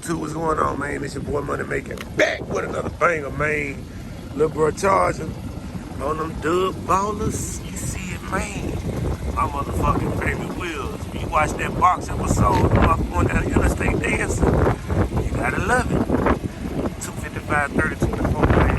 YouTube, what's going on, man? It's your boy Money Making back with another banger, man. Lil' bro charging on them dub ballers. You see it, man. My motherfucking favorite wheels. When you watch that box episode, I'm going down the interstate dancing. You gotta love it. 255, 30, 24, man.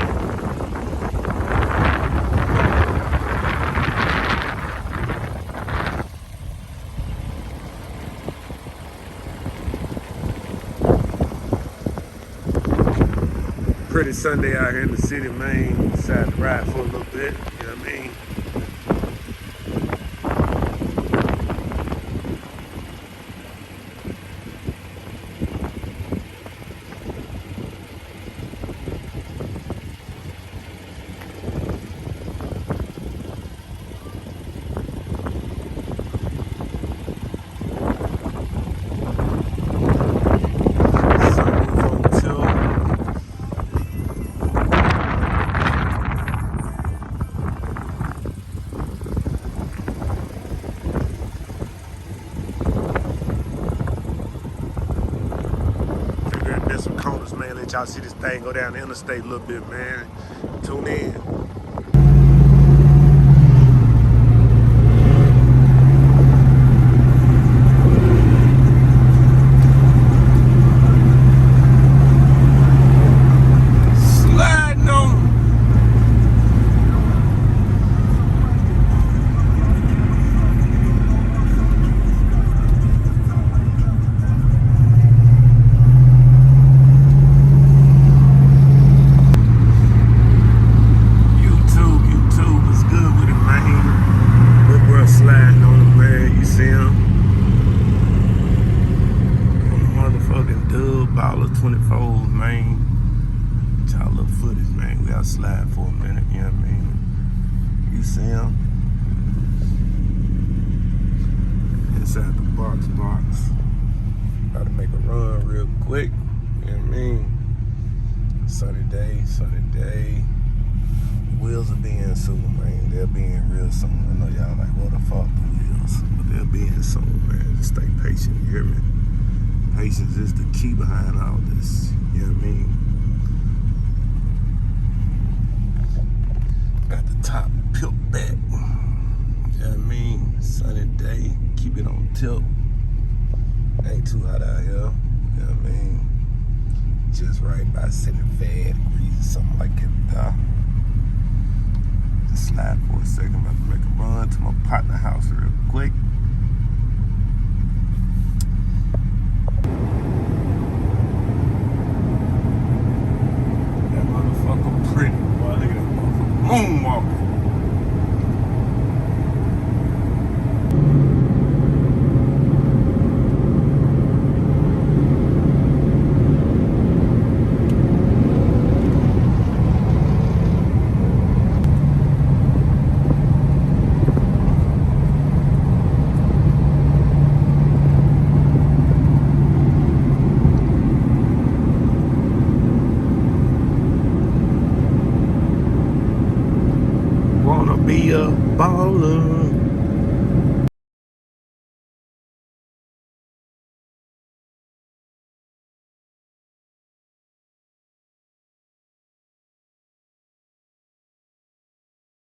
Pretty Sunday out here in the city, man. Decided to ride for a little bit, you know what I mean? Some corners, man. Let y'all see this thing go down the interstate a little bit, man. Tune in. Sliding on. Sliding on them, man. You see them? Motherfucking dub baller 24s, man. Y'all little footage, man. We gotta slide for a minute, you know what I mean? You see them? Inside the box. Gotta make a run real quick, you know what I mean? Sunny day. Wheels are being soon, man. They're being real soon. I know y'all like, what the fuck the wheels? But they're being soon, man. Just stay patient, you hear me? Patience is the key behind all this, you know what I mean? Got the top peeled back, you know what I mean? Sunny day, keep it on tilt. Ain't too hot out here, you know what I mean? Just right by 75 degrees or something like that. Just slide for a second. I'm about to make a run to my partner house real quick. That motherfucker pretty, boy. Look at that motherfucker moonwalking. Wanna be a baller.